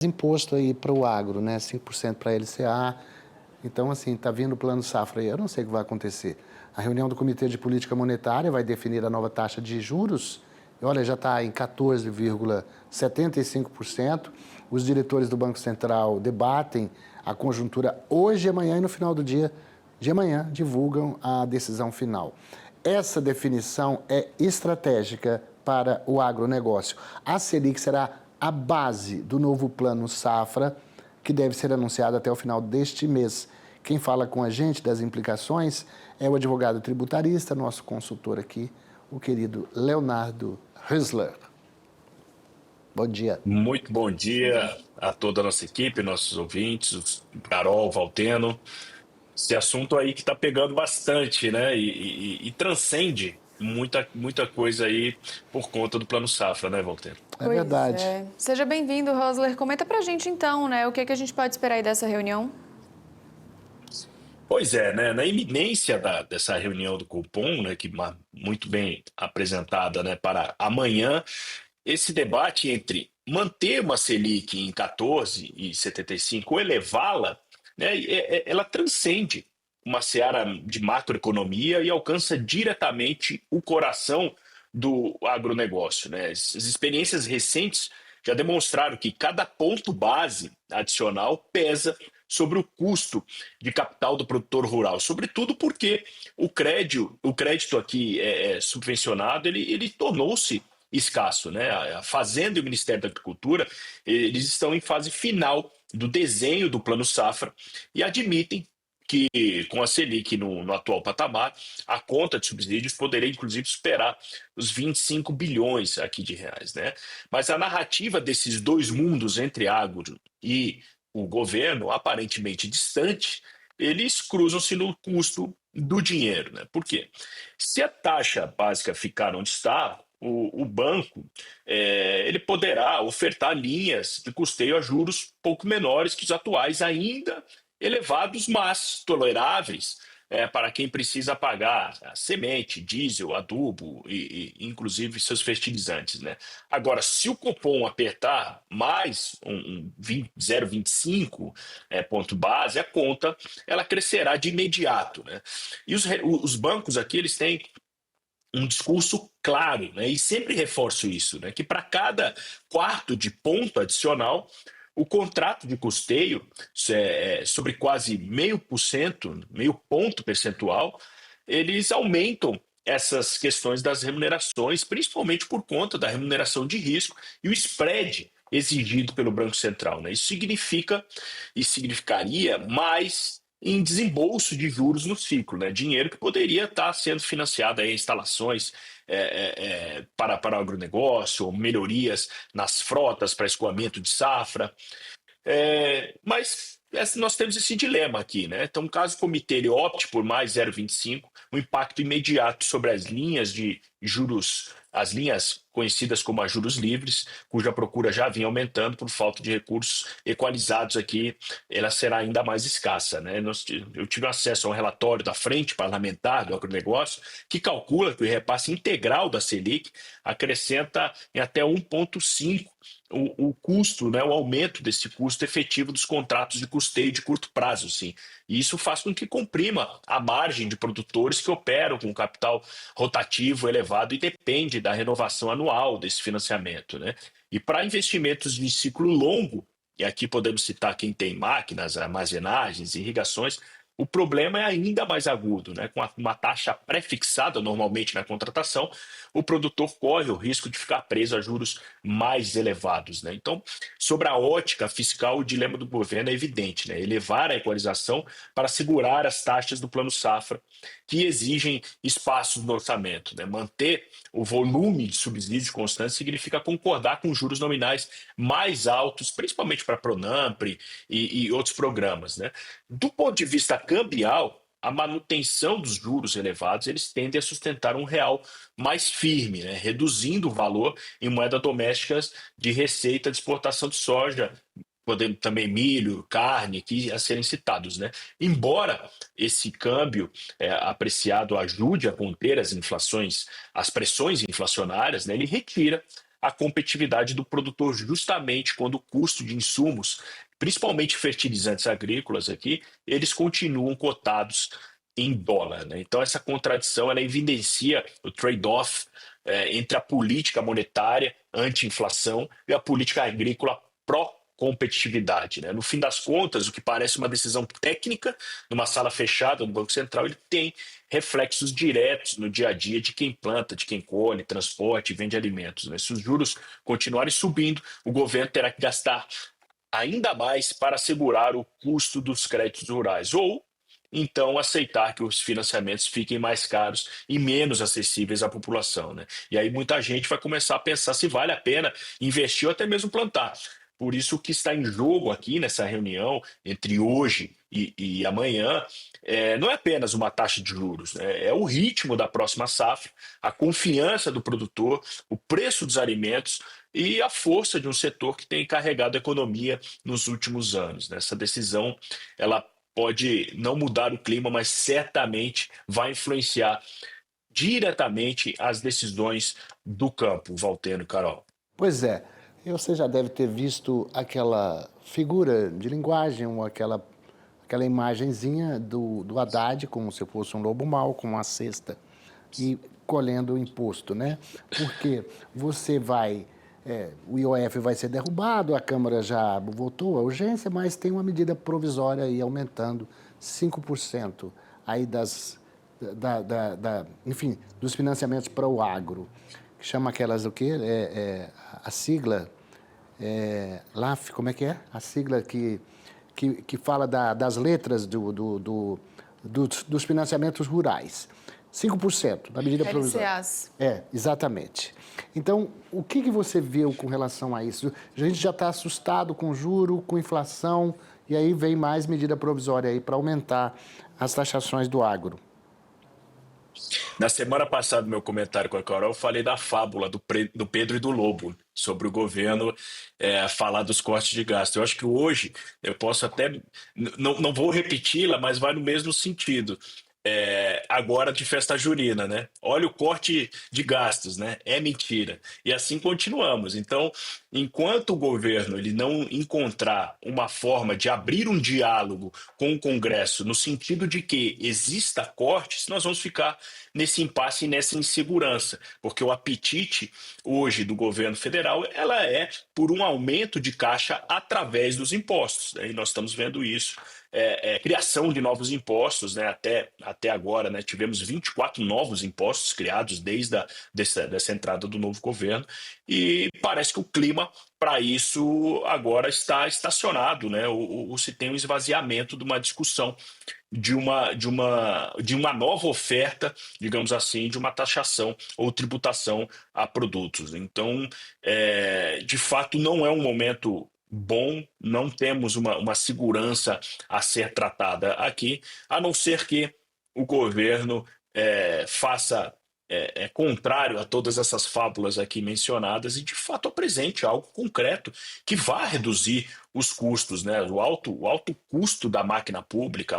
imposto aí para o agro, né? 5% para a LCA. Então, assim, está vindo o plano safra aí. Eu não sei o que vai acontecer. A reunião do Comitê de Política Monetária vai definir a nova taxa de juros. E olha, já está em 14,75%. Os diretores do Banco Central debatem a conjuntura hoje e amanhã, e no final do dia de amanhã divulgam a decisão final. Essa definição é estratégica para o agronegócio. A Selic será a base do novo plano safra, que deve ser anunciado até o final deste mês. Quem fala com a gente das implicações é o advogado tributarista, nosso consultor aqui, o querido Leonardo Hüsler. Bom dia. Muito bom dia a toda a nossa equipe, nossos ouvintes, Carol, Valteno. Esse assunto aí que está pegando bastante, né? E transcende muita coisa aí por conta do Plano Safra, né, Valteno? É verdade. É. Seja bem-vindo, Hüsler. Comenta pra gente então, né? O que a gente pode esperar aí dessa reunião? Pois é, né? Na iminência dessa reunião do Copom, né, que muito bem apresentada, né, para amanhã, esse debate entre manter uma Selic em 14,75 ou elevá-la, né, ela transcende uma seara de macroeconomia e alcança diretamente o coração do agronegócio, né? As experiências recentes já demonstraram que cada ponto base adicional pesa sobre o custo de capital do produtor rural, sobretudo porque o crédito aqui subvencionado, ele tornou-se escasso, né? A Fazenda e o Ministério da Agricultura, eles estão em fase final do desenho do Plano Safra e admitem que, com a Selic no atual patamar, a conta de subsídios poderia, inclusive, superar os 25 bilhões aqui de reais, né? Mas a narrativa desses dois mundos, entre agro e o governo, aparentemente distante, eles cruzam-se no custo do dinheiro, né? Por quê? Se a taxa básica ficar onde está, o banco ele poderá ofertar linhas de custeio a juros pouco menores que os atuais, ainda elevados, mas toleráveis para quem precisa pagar a semente, diesel, adubo e inclusive seus fertilizantes, né? Agora, se o Copom apertar mais um 0,25 ponto base, a conta ela crescerá de imediato, né? E os bancos aqui eles têm um discurso claro, né? E sempre reforço isso, né? Que para cada quarto de ponto adicional, o contrato de custeio sobre quase 0,5%, meio ponto percentual, eles aumentam essas questões das remunerações, principalmente por conta da remuneração de risco e o spread exigido pelo Banco Central, né? Isso significa e significaria mais em desembolso de juros no ciclo, né? Dinheiro que poderia estar sendo financiado em instalações para o agronegócio, ou melhorias nas frotas para escoamento de safra. Mas nós temos esse dilema aqui, né? Então, caso o comitê ele opte por mais 0,25, o impacto imediato sobre as linhas de juros, as linhas conhecidas como as juros livres, cuja procura já vinha aumentando por falta de recursos equalizados aqui, ela será ainda mais escassa, né? Eu tive acesso a um relatório da Frente Parlamentar do Agronegócio que calcula que o repasse integral da Selic acrescenta em até 1,5 o custo, né, o aumento desse custo efetivo dos contratos de custeio de curto prazo, sim. E isso faz com que comprima a margem de produtores que operam com capital rotativo elevado e depende da renovação anual desse financiamento, né? E para investimentos de ciclo longo, e aqui podemos citar quem tem máquinas, armazenagens, irrigações, o problema é ainda mais agudo, né? Com uma taxa pré-fixada normalmente na contratação, o produtor corre o risco de ficar preso a juros mais elevados, né? Então, sobre a ótica fiscal, o dilema do governo é evidente, né? Elevar a equalização para segurar as taxas do Plano Safra, que exigem espaços no orçamento, né? Manter o volume de subsídios constante significa concordar com juros nominais mais altos, principalmente para a Pronampe e outros programas, né? Do ponto de vista cambial, a manutenção dos juros elevados, eles tendem a sustentar um real mais firme, né? Reduzindo o valor em moedas domésticas de receita de exportação de soja, podendo também milho, carne, aqui a serem citados, né? Embora esse câmbio apreciado ajude a conter as inflações, as pressões inflacionárias, né? Ele retira a competitividade do produtor, justamente quando o custo de insumos, principalmente fertilizantes agrícolas aqui, eles continuam cotados em dólar, né? Então, essa contradição ela evidencia o trade-off entre a política monetária anti-inflação e a política agrícola pró-competitividade, né? No fim das contas, o que parece uma decisão técnica numa sala fechada do Banco Central, ele tem reflexos diretos no dia a dia de quem planta, de quem colhe, transporte, vende alimentos, né? Se os juros continuarem subindo, o governo terá que gastar ainda mais para assegurar o custo dos créditos rurais, ou então aceitar que os financiamentos fiquem mais caros e menos acessíveis à população, né? E aí muita gente vai começar a pensar se vale a pena investir ou até mesmo plantar. Por isso o que está em jogo aqui nessa reunião entre hoje e amanhã não é apenas uma taxa de juros, né? É o ritmo da próxima safra, a confiança do produtor, o preço dos alimentos e a força de um setor que tem carregado a economia nos últimos anos, né? Essa decisão ela pode não mudar o clima, mas certamente vai influenciar diretamente as decisões do campo, Valteno e Carol. Pois é, e você já deve ter visto aquela figura de linguagem, ou aquela imagenzinha do Haddad, como se fosse um lobo mau, com uma cesta, e colhendo o imposto, né? Porque você vai... o IOF vai ser derrubado, a Câmara já votou a urgência, mas tem uma medida provisória aí aumentando 5% aí enfim, dos financiamentos para o agro, que chama aquelas o quê? A sigla, LAF, como é que é? A sigla que fala das letras dos financiamentos rurais. 5% da medida provisória. LCAs. Exatamente. Então, o que você viu com relação a isso? A gente já está assustado com juro, com inflação, e aí vem mais medida provisória aí para aumentar as taxações do agro. Na semana passada, no meu comentário com a Carol, eu falei da fábula do Pedro e do Lobo, sobre o governo falar dos cortes de gasto. Eu acho que hoje eu posso até, não vou repeti-la, mas vai no mesmo sentido. Agora de festa junina, né? Olha o corte de gastos, né? É mentira. E assim continuamos. Então, enquanto o governo ele não encontrar uma forma de abrir um diálogo com o Congresso no sentido de que exista cortes, nós vamos ficar nesse impasse e nessa insegurança, porque o apetite hoje do governo federal ela é por um aumento de caixa através dos impostos, né? E nós estamos vendo isso. Criação de novos impostos, né? Até agora, né? Tivemos 24 novos impostos criados desde dessa entrada do novo governo, e parece que o clima para isso agora está estacionado, né? Ou se tem um esvaziamento de uma discussão de uma nova oferta, digamos assim, de uma taxação ou tributação a produtos. Então, de fato, não é um momento bom, não temos uma segurança a ser tratada aqui, a não ser que o governo faça contrário a todas essas fábulas aqui mencionadas e de fato apresente algo concreto que vá reduzir os custos, né? O alto custo da máquina pública,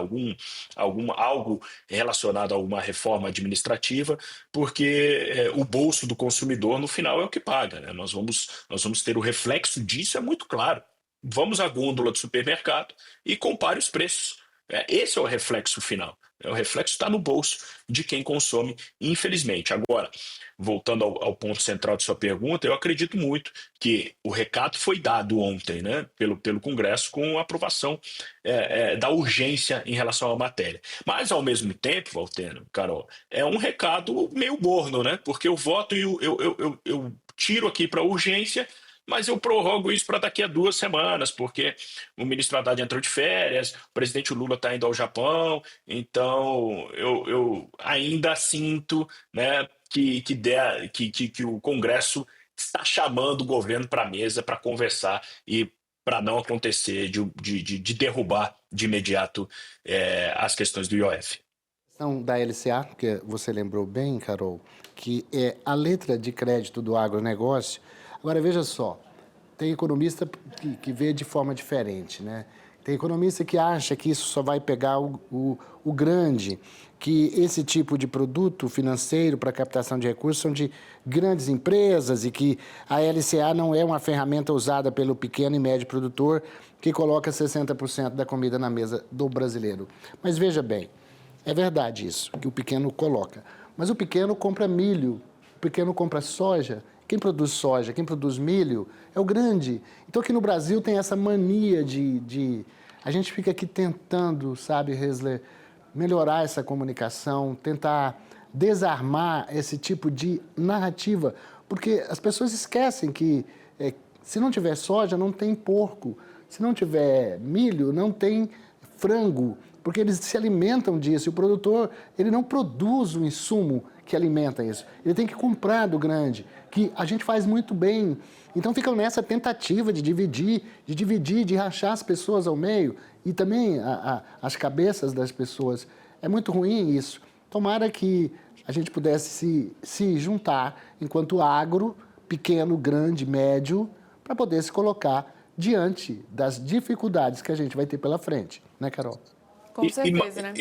algo relacionado a uma reforma administrativa, porque o bolso do consumidor no final é o que paga, né? Nós vamos ter o reflexo disso, é muito claro. Vamos à gôndola do supermercado e compare os preços. Esse é o reflexo final. O reflexo está no bolso de quem consome, infelizmente. Agora, voltando ao ponto central de sua pergunta, eu acredito muito que o recado foi dado ontem, né, pelo Congresso, com a aprovação da urgência em relação à matéria. Mas, ao mesmo tempo, Valteno, Carol, é um recado meio morno, né? Porque eu voto e eu tiro aqui para urgência, mas eu prorrogo isso para daqui a 2 semanas, porque o ministro Haddad entrou de férias, o presidente Lula está indo ao Japão, então eu ainda sinto, né, que o Congresso está chamando o governo para a mesa para conversar e para não acontecer de derrubar de imediato as questões do IOF. Da LCA, que você lembrou bem, Carol, que é a letra de crédito do agronegócio. Agora, veja só, tem economista que vê de forma diferente, né? Tem economista que acha que isso só vai pegar o grande, que esse tipo de produto financeiro para captação de recursos são de grandes empresas e que a LCA não é uma ferramenta usada pelo pequeno e médio produtor que coloca 60% da comida na mesa do brasileiro. Mas veja bem, é verdade isso, que o pequeno coloca. Mas o pequeno compra milho, o pequeno compra soja. Quem produz soja, quem produz milho é o grande. Então, aqui no Brasil tem essa mania a gente fica aqui tentando, sabe, Hesler, melhorar essa comunicação, tentar desarmar esse tipo de narrativa, porque as pessoas esquecem que se não tiver soja, não tem porco, se não tiver milho, não tem frango, porque eles se alimentam disso. E o produtor, ele não produz o insumo que alimenta isso. Ele tem que comprar do grande, que a gente faz muito bem. Então ficam nessa tentativa de dividir, de rachar as pessoas ao meio e também as cabeças das pessoas. É muito ruim isso. Tomara que a gente pudesse se juntar enquanto agro, pequeno, grande, médio, para poder se colocar diante das dificuldades que a gente vai ter pela frente. Né, Carol? Com certeza, né?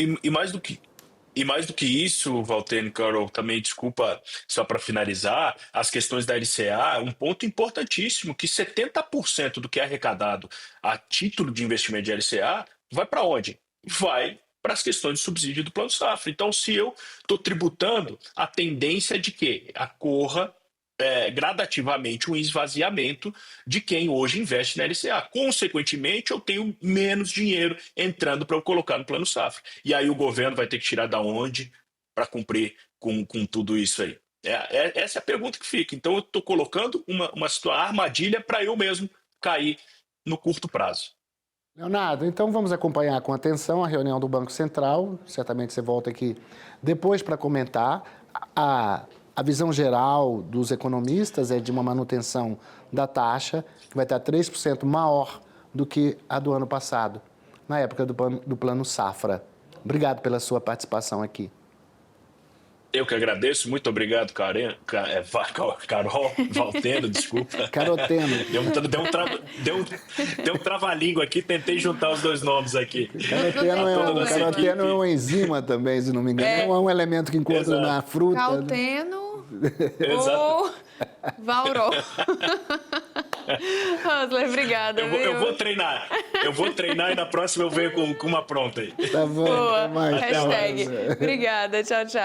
E mais do que isso, Valtênio e Carol, também, desculpa, só para finalizar, as questões da LCA, um ponto importantíssimo, que 70% do que é arrecadado a título de investimento de LCA vai para onde? Vai para as questões de subsídio do Plano Safra. Então, se eu estou tributando, a tendência é de que ocorra gradativamente um esvaziamento de quem hoje investe na LCA. Consequentemente, eu tenho menos dinheiro entrando para eu colocar no Plano Safra. E aí o governo vai ter que tirar da onde para cumprir com tudo isso aí? Essa é a pergunta que fica. Então, eu estou colocando uma armadilha para eu mesmo cair no curto prazo. Leonardo, então vamos acompanhar com atenção a reunião do Banco Central. Certamente você volta aqui depois para comentar. A visão geral dos economistas é de uma manutenção da taxa, que vai estar 3% maior do que a do ano passado, na época do Plano Safra. Obrigado pela sua participação aqui. Eu que agradeço, muito obrigado, Carol, Valtênio, desculpa. Caroteno. Deu um trava-língua aqui, tentei juntar os dois nomes aqui. Caroteno é uma enzima também, se não me engano. É um elemento que encontra na fruta. Calteno ou Vauro. Hesler, obrigada. Eu vou treinar e na próxima eu venho com uma pronta aí. Tá bom. Boa. Hashtag. Obrigada, tchau, tchau.